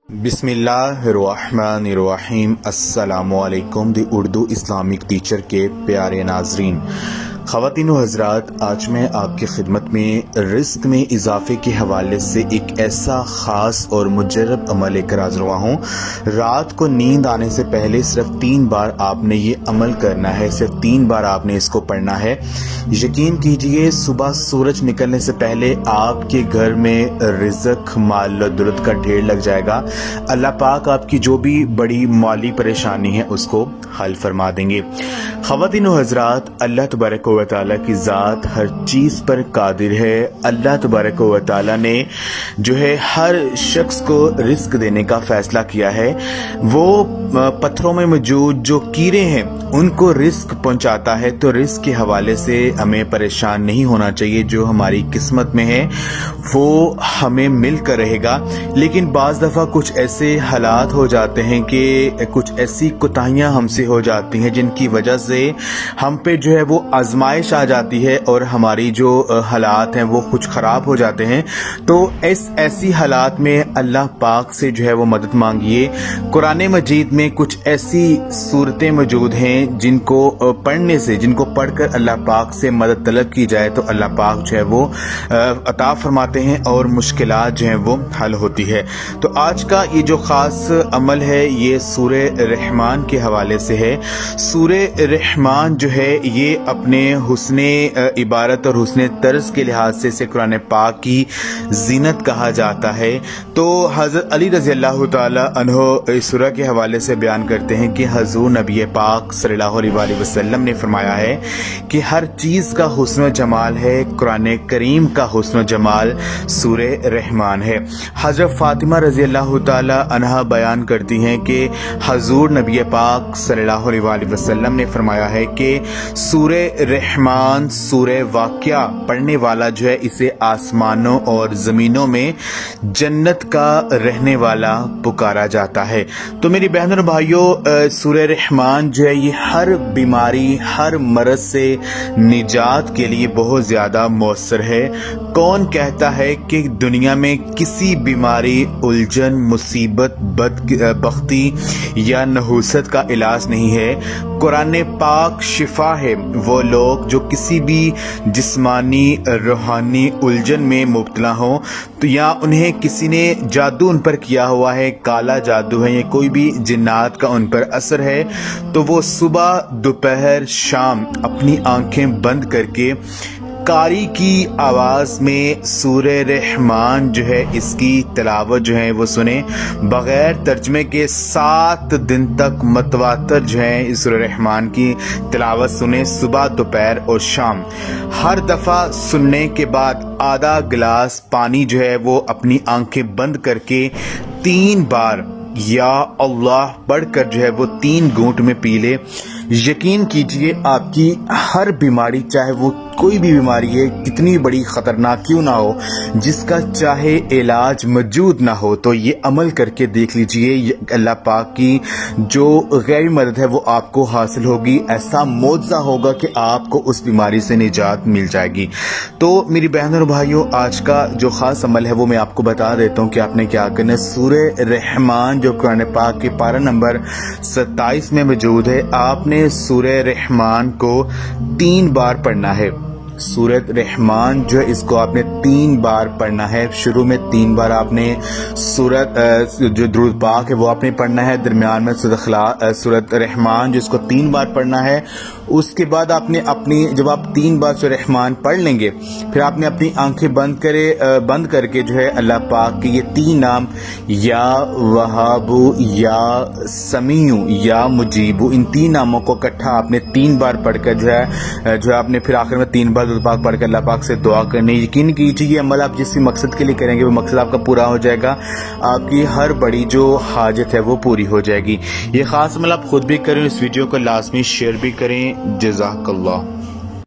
बिस्मिल्लाहिर्रहमानिर्रहीम। अस्सलामुअलैकुम दी Urdu Islamic teacher के प्यारे नाजरीन, ख़वातीन व हज़रात, आज मैं आपकी खिदमत में रिस्क में इजाफे के हवाले से एक ऐसा ख़ास और मुजर्रब अमल लेकर हाज़िर हुआ हूँ। रात को नींद आने से पहले सिर्फ 3 बार आपने ये अमल करना है, सिर्फ 3 बार आपने इसको पढ़ना है। यकीन कीजिए, सुबह सूरज निकलने से पहले आपके घर में रिज़्क, माल व दौलत का ढेर लग जाएगा। अल्लाह पाक आपकी जो भी बड़ी माली परेशानी है उसको हल फरमा देंगे। ख़वातीन व हज़रात, अल्लाह तबारक व तआला की ज़ात हर चीज़ पर कादिर है। अल्लाह तबारक व तआला ने जो है हर शख्स को रिस्क देने का फैसला किया है। वो पत्थरों में मौजूद जो कीड़े हैं उनको रिस्क पहुंचाता है। तो रिस्क के हवाले से हमें परेशान नहीं होना चाहिए। जो हमारी किस्मत में है वो हमें मिलकर रहेगा। लेकिन बाज़ दफ़ा कुछ ऐसे हालात हो जाते हैं कि कुछ ऐसी कोताहियां हमसे हो जाती हैं जिनकी वजह से हम पे जो है वो आजमाइश आ जाती है और हमारी जो हालात हैं वो कुछ खराब हो जाते हैं। तो ऐसी हालात में अल्लाह पाक से जो है वो मदद मांगिए। कुरान मजीद में कुछ ऐसी सूरतें मौजूद हैं जिनको पढ़ने से, जिनको पढ़कर अल्लाह पाक से मदद तलब की जाए तो अल्लाह पाक जो है वो अता फरमाते हैं और मुश्किलात जो हैं वो हल होती है। तो आज का ये जो खास अमल है ये सूरे रहमान के हवाले से है। सूरे रहमान जो है ये अपने हुस्ने इबारत और हुस्ने तर्ज के लिहाज से इसे कुरान पाक की जीनत कहा जाता है। तो हज़रत अली रज़ी अल्लाह ताला अन्हो इस सूरह के हवाले से बयान करते हैं कि हज़ूर नबी पाक सल्लल्लाहु अलैहि वसल्लम ने फरमाया है कि हर चीज़ का हुस्न जमाल है, कुरान करीम का हुस्न जमाल सूरे रहमान है। हज़रत फातिमा रज़ी अल्लाह ताला अन्हा बयान करती हैं कि हज़ूर नबी पाक सल्लल्लाहु अलैहि वसल्लम ने फरमाया है कि सूरे रहमान, सूरे वाक़िया पढ़ने वाला जो है इसे आसमानों और ज़मीनों में जन्नत का रहने वाला पुकारा जाता है। तो मेरी बहनों और भाइयों, सूरे रहमान जो है ये हर बीमारी, हर मरज से निजात के लिए बहुत ज़्यादा मौसर है। कौन कहता है कि दुनिया में किसी बीमारी, उलझन, मुसीबत, बदबख्ती या नहूसत का इलाज नहीं है? कुरान पाक शिफा है। वो लोग जो किसी भी जिस्मानी, रूहानी उलझन में मुब्तला हो तो या उन्हें किसी ने जादू उन पर किया हुआ है, काला जादू है या कोई भी जिन्नात का उन पर असर है, तो वो सुबह, दोपहर, शाम अपनी आंखें बंद करके कारी की आवाज़ में सूरे रहमान जो है इसकी तिलावत जो है वो सुने। बग़ैर तर्जमे के 7 दिन तक मतवातर जो है इस सूरे रहमान की तिलावत सुने, सुबह, दोपहर और शाम। हर दफ़ा सुनने के बाद आधा गिलास पानी जो है वो अपनी आंखें बंद करके 3 बार या अल्लाह पढ़कर जो है वो 3 घूंट में पी ले। यकीन कीजिए, आपकी हर बीमारी, चाहे वो कोई भी बीमारी है, कितनी बड़ी खतरनाक क्यों ना हो, जिसका चाहे इलाज मौजूद ना हो, तो ये अमल करके देख लीजिए। अल्लाह पाक की जो गैर मदद है वो आपको हासिल होगी। ऐसा मौजज़ा होगा कि आपको उस बीमारी से निजात मिल जाएगी। तो मेरी बहनों और भाइयों, आज का जो खास अमल है वो मैं आपको बता देता हूँ कि आपने क्या करना है। सूरे रहमान जो कुरान पाक के पारा नंबर 27 में मौजूद है, आपने सूरे रहमान को 3 बार पढ़ना है। सूरत रहमान जो है इसको आपने 3 बार पढ़ना है। शुरू में 3 बार आपने सूरत जो दुरूद पाक है वो आपने पढ़ना है। दरमियान में सूरत रहमान जो इसको 3 बार पढ़ना है। उसके बाद आपने जब आप 3 बार सूरत रहमान पढ़ लेंगे, फिर आपने अपनी आंखें बंद करके जो है अल्लाह पाक के ये 3 नाम, या वहाबू, या समीउ, या मुजीबू, इन 3 नामों को इकट्ठा आपने 3 बार पढ़कर जो है आपने फिर आखिर में 3 बार दुरूद पाक पढ़कर अल्लाह पाक से दुआ करनी। यकीन कीजिए ये अमल आप जिस भी मकसद के लिए करेंगे वो मकसद आपका पूरा हो जाएगा। आपकी हर बड़ी जो हाजत है वो पूरी हो जाएगी। ये खास अमल आप खुद भी करें, इस वीडियो को लाजमी शेयर भी करें। जज़ाकल्लाह।